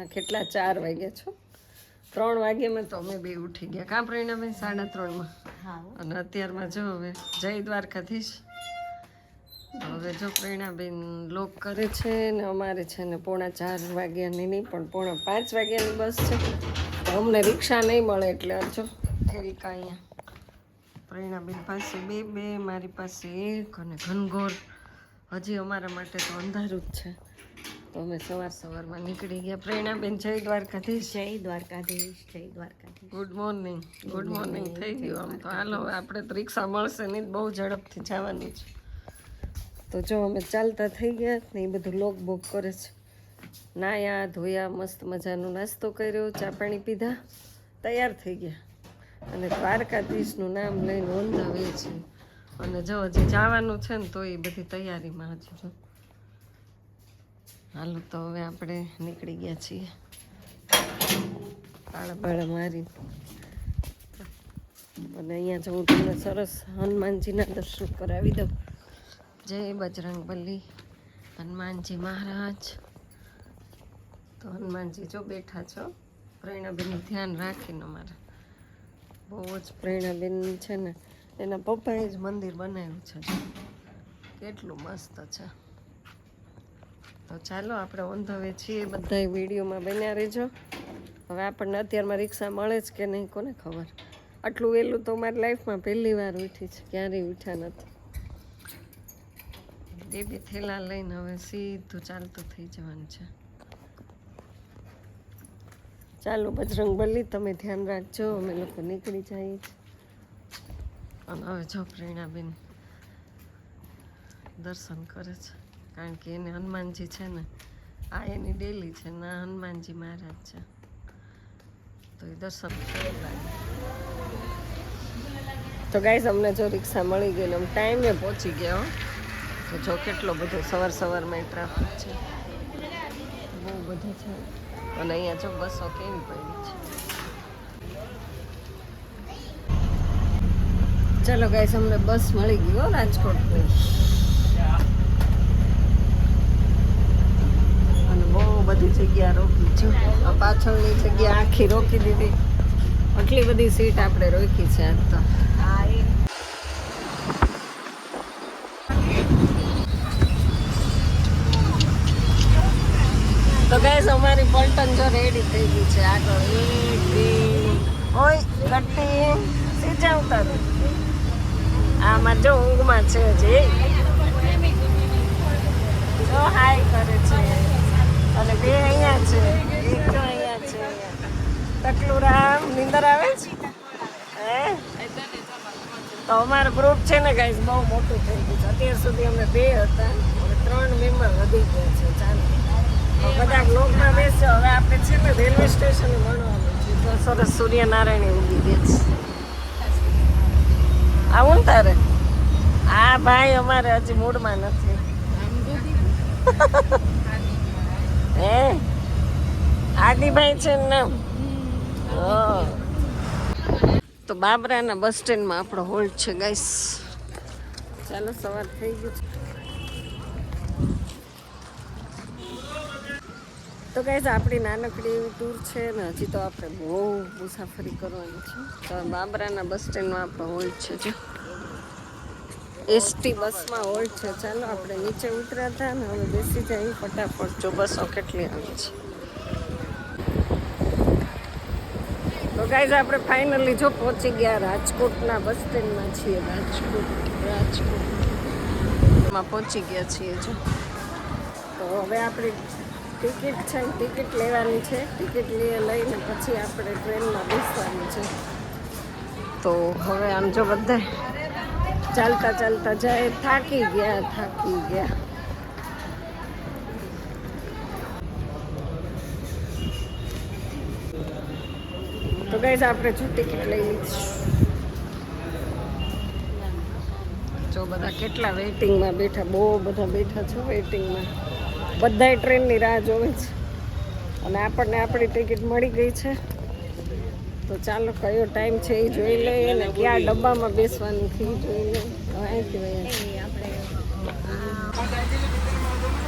કેટલા 4 વાગ્યા છો 3 વાગ્યામાં તો અમે બે ઉઠી ગયા કાં પ્રેરણાબેન 3:30 અને અત્યારમાં જો હવે જય દ્વારકાધીશ હવે જો પ્રેરણાબેન લોક કરે છે ને અમારે છે ને 4:45 વાગ્યાની નહીં પણ 4:45 વાગ્યાની બસ છે તો અમને રિક્ષા નહીં મળે એટલે જો ઠેરીકા અહીંયા પ્રેરણાબેન પાસે બે મારી પાસે એક અને ઘનઘોર હજી અમારા માટે તો અંધારું જ છે તો અમે સવારમાં નીકળી ગયા પ્રેરણાબેન જય દ્વારકાધીશ જય દ્વારકાધીશ જય દ્વારકાધીશ ગુડ મોર્નિંગ થઈ ગયું આમ તો હાલો આપણે તો રિક્ષા મળશે નહીં બહુ ઝડપથી જવાનું છે તો જો અમે ચાલતા થઈ ગયા ને એ બધું લોક બોક કરે છે નાયા ધોયા મસ્ત મજાનો નાસ્તો કર્યો ચા પાણી પીધા તૈયાર થઈ ગયા અને દ્વારકાધીશનું નામ લઈને ઓંધાવે છે અને જો હજી જવાનું છે ને તો એ બધી તૈયારીમાં હજી જો હાલો તો હવે આપણે નીકળી ગયા છીએ પાળા મારી અને અહીંયા જો હું તમને સરસ હનુમાનજીના દર્શન કરાવી દઉં જય બજરંગબલી હનુમાનજી મહારાજ તો હનુમાનજી જો બેઠા છો પ્રેરણાબેનનું ધ્યાન રાખીને અમારા બહુ જ પ્રેરણાબેન છે ને એના પપ્પાએ જ મંદિર બનાવ્યું છે કેટલું મસ્ત છે તો ચાલો આપણે ઓંધવે છીએ બધા વિડીયોમાં બન્યા રહેજો હવે આપણને અત્યારમાં રિક્ષા મળે જ કે નહીં કોને ખબર આટલું વહેલું તો મારી લાઈફમાં પહેલી વાર ઉઠી છે ક્યારેય ઉઠ્યા નથી બે થેલા લઈને હવે સીધું ચાલતું થઈ જવાનું છે ચાલો બજરંગબલી તમે ધ્યાન રાખજો અમે લોકો નીકળી જઈએ અને હવે જો પ્રેરણાબેન દર્શન કરે છે કારણ કે એને હનુમાનજી છે ને આ એની ડેલી છે ને હનુમાનજી મહારાજ છે તો એ દર્શન લાગે તો ગાઈસ અમને જો રિક્ષા મળી ગઈ ને આમ ટાઈમે પહોંચી ગયા તો જો કેટલો બધો સવારમાં ટ્રાફિક છે બહુ બધું છે અને અહીંયા જો બસો કેવી પડી છે ચાલો ગાઈસ અમને બસ મળી ગઈ હો રાજકોટની બહુ બધી જગ્યા રોકી છે પાછળની જગ્યા આખી રોકી દીધી આટલી બધી સીટ આપણે રોકી છે આજ તો ગાઈસ અમારી પલટન જો રેડી થઈ ગઈ છે આગળ ઓય કટ્ટી સીધા ઉતારો આમાં જો ઊંઘમાં છે જે જો હાય કરે છે અને બે અહીંયા છે એક જો અહીંયા છે તકલું રામ નિંદર આવે છે હે તો અમારું ગ્રુપ છે ને ગાઈસ બહુ મોટું થઈ ગયું છે અત્યાર સુધી અમે 2 હતા હવે 3 મેમ્બર વધી ગયા છે ચાલો તો બધા બ્લોગમાં બેસજો હવે આપણે છે ને રેલવે સ્ટેશન મળવાનું છે તો સરસ સૂર્યનારાયણ ઉગી ગયા છે આવું ને તારે આ ભાઈ અમારે હજી મૂડમાં નથી હે આદિભાઈ છે ને તો બાબરાના બસ સ્ટેન્ડમાં આપણો હોલ્ડ છે ગાઈસ ચાલો સવાર થઈ ગયું તો ગાઈસ આપણી નાનકડી એવી ટૂર છે ને હજી તો આપણે બહુ મુસાફરી કરવાની છે તો બાબરાના બસ સ્ટેન્ડમાં આપણો હોલ્ડ છે જો એસટી બસમાં હોલ્ડ છે ચાલો આપણે નીચે ઉતર્યા હતા ને હવે બેસી જઈએ ફટાફટ જો બસો કેટલી આવી છે તો ગાઈઝ આપણે ફાઇનલી જો પહોંચી ગયા રાજકોટના બસ સ્ટેન્ડમાં છીએ રાજકોટમાં પહોંચી ગયા છીએ જો તો હવે આપણે ટિકિટ છે ટિકિટ લેવાની છે ટિકિટ લઈને પછી આપણે ટ્રેનમાં બેસવાનું છે તો હવે આમ જો બધા ચાલતા જાય થાકી ગયા તો ગાઈઝ આપણે જો ટિકિટ લઈ લીધી જો બધા કેટલા વેઇટિંગમાં બેઠા બહુ બધા બેઠા છો વેઇટિંગમાં બધાય ટ્રેનની રાહ જોવે છે અને આપણને આપણી ટિકિટ મળી ગઈ છે તો ચાલો કયો ટાઈમ છે એ જોઈ લઈએ ને ક્યાં ડબ્બામાં બેસવાનું છે એ જોઈ લઈએ અહીંથી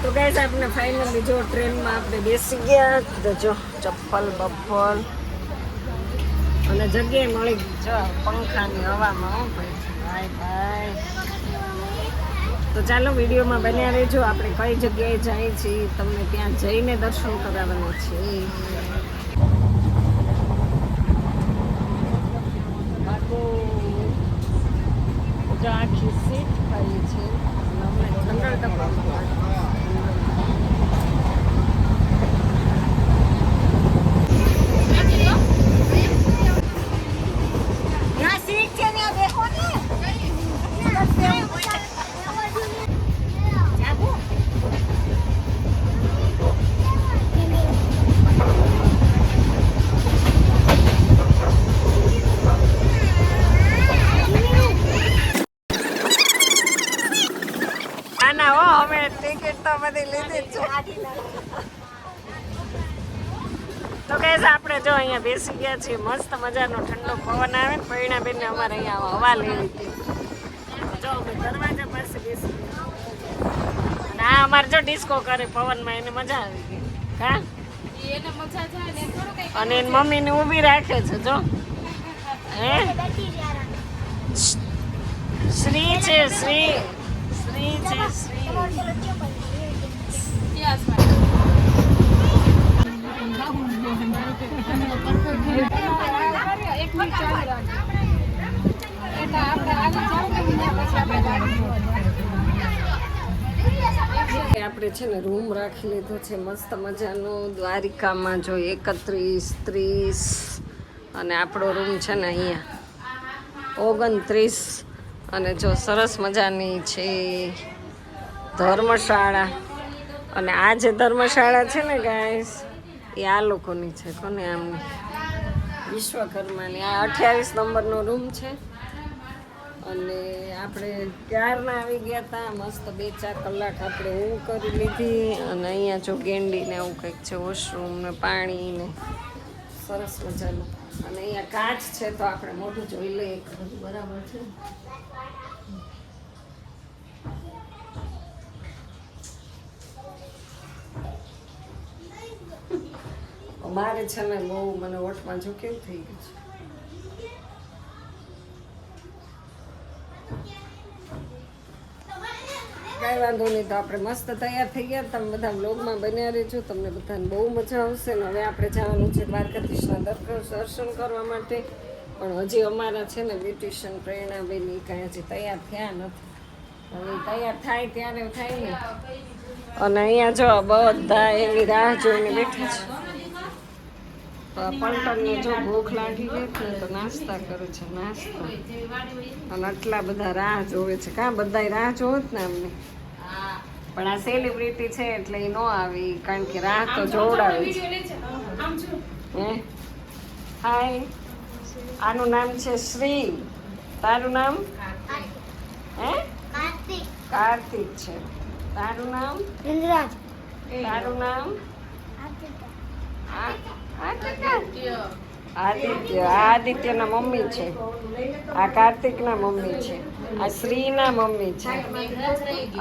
તો ગાઈસ આપણે ફાઇનલી જો ટ્રેનમાં આપણે બેસી ગયા તો જો ચપ્પલ બપ્પલ અને જગ્યાએ મળી ગઈ જો પંખાની હવામાં ભાઈ ભાઈ. તો ચાલો વિડીયોમાં બન્યા રહેજો. આપણે કઈ જગ્યાએ જઈએ છીએ તમને ત્યાં જઈને દર્શન કરાવવાના છે. જો આખી સીટ ખાલી છે. જનરલ ડબ્બા તો ગાઈસ આપણે જો અહીંયા બેસી ગયા છીએ. મસ્ત મજાનો ઠંડો પવન આવે ને પૈણાબેનને અમારે અહીંયા હવા લેવી હતી. જો અમે દરવાજા પાસે બેસી ગયા અને આ અમારે જો ડિસ્કો કરે પવનમાં એને મજા આવી ગઈ. હા અને એની મમ્મીને ઊભી રાખે છે જો. હે શ્રી છે શ્રી શ્રી છે શ્રી. આપણે છે ને રૂમ રાખી લીધો છે મસ્ત મજાનો દ્વારિકામાં. જો 31, 30 અને આપણો રૂમ છે ને અહીંયા 29. અને જો સરસ મજાની છે ધર્મશાળા. અને આ જે ધર્મશાળા છે ને ગાઈસ એ આ લોકોની છે. કોને આમની વિશ્વકર્માની. આ 28 નંબરનો રૂમ છે. અને આપણે ક્યારના આવી ગયા હતા. મસ્ત 2-4 કલાક આપણે ઊંઘ કરી લીધી. અને અહીંયા જો ગેંડી ને એવું કંઈક છે વોશરૂમ ને પાણી ને સરસ મજાનું. અને અહીંયા કાચ છે તો આપણે મોઢું જોઈ લઈએ બધું બરાબર છે. મારે છે ને બહુ મને ઓઠમાં જો કેવું થઈ ગયું છે. કાંઈ વાંધો નહીં. તો આપણે મસ્ત તૈયાર થઈ ગયા. તમે બધા વ્લોગમાં બન્યા રહેજો. તમને બધાને બહુ મજા આવશે. ને હવે આપણે જવાનું છે દ્વારકાધીશના દર્શન કરવા માટે. પણ હજી અમારા છે ને બ્યુટિશિયન પ્રેરણાબેન એ કાંઈ હજી તૈયાર થયા નથી. હવે તૈયાર થાય ત્યારે થાય ને. અને અહીંયા જો બધા એવી રાહ જોઈને બેઠા છે. પલટનને જો ભૂખ લાગી ગઈ તો નાસ્તા કરે છે નાસ્તો. અને આટલા બધા રાહ જોવે છે. કાં બધા રાહ જોવે જ ને અમને. પણ આ સેલિબ્રિટી છે એટલે એ ન આવી કારણ કે રાહ તો જોવડાવે છે. હે હાય આનું નામ છે શ્રી. તારું નામ હે કાર્તિક છે. તારું નામ તારું નામ આદિત્ય. આદિત્યના મમ્મી છે. આ કાર્તિકના મમ્મી છે. આ શ્રીના મમ્મી છે.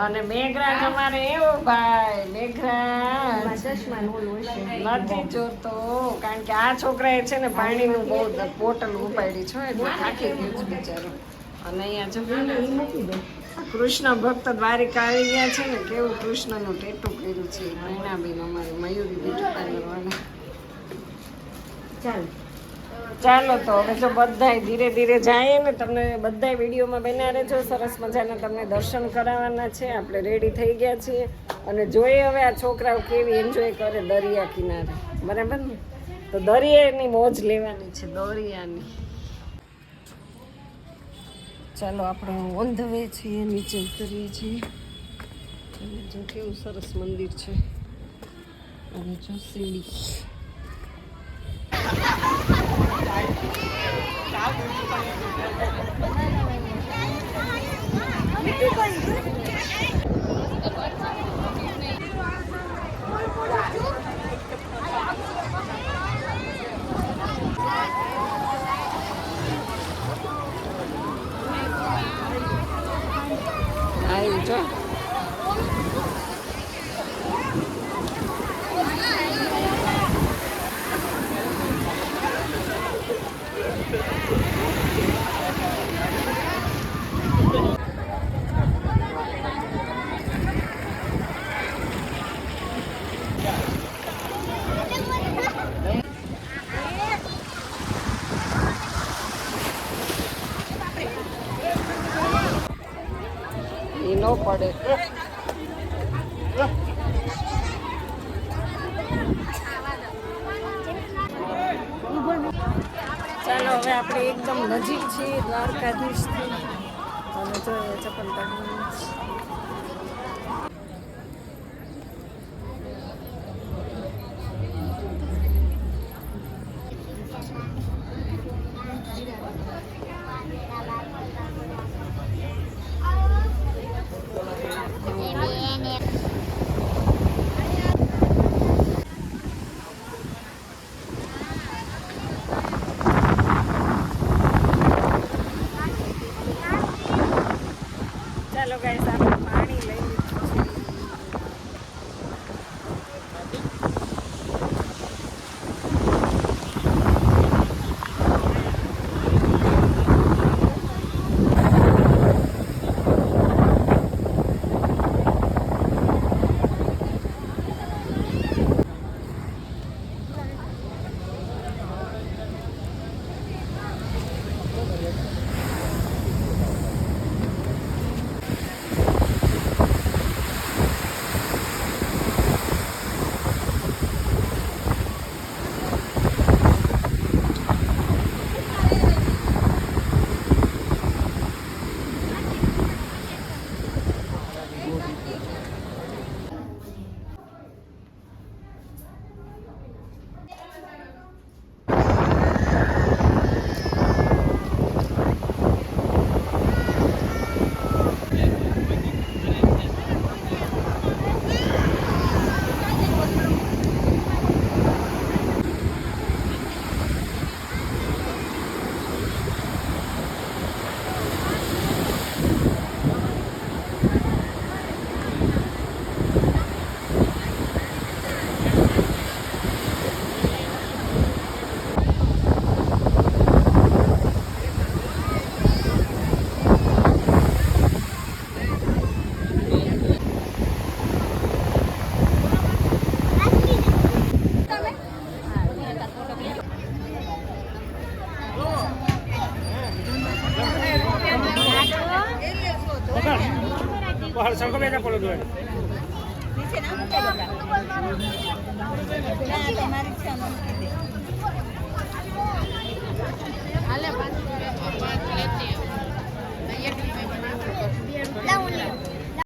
અને મેઘરાજ અમારે એવો ભાઈ મેઘરાજ નથી જોતો કારણ કે આ છોકરાએ છે ને પાણીનું બહુ બોટલ ઉપાડી છે એટલે થાકી ગયું છે બિચારો. અને અહીંયા જો કૃષ્ણ ભક્ત દ્વારિકા આવી ગયા છે ને. કેવું કૃષ્ણનું ટેટુ કર્યું છે મહિનાબેન અમારી મયુરી બ્યુટી પાર્લર વાળા. ચાલો તો હવે જો બધાય ધીરે ધીરે જાય ને. તમને બધાય વિડીયોમાં બન્યા રહેજો. સરસ મજાના તમને દર્શન કરાવવાના છે. આપણે રેડી થઈ ગયા છીએ અને જોઈએ હવે આ છોકરાઓ કેવી એન્જોય કરે દરિયા કિનારે. બરાબર ને. તો દરિયાની મોજ લેવાની છે દરિયાની. ચાલો આપણે ઓન ધ વે છીએ. નીચે ઉતરીએ છીએ. જો કેવું સરસ મંદિર છે. અને જો સીડી. આવી જો પડે. ચાલો હવે આપણે એકદમ નજીક છીએ દ્વારકાધીશથી અને જોઈએ ચપ્પલ કાઢી. ચાલો ગાઈસ આપણે પાણી લઈ લીધું છે. સરખો બેઠા પડો જોઈએ. હાલે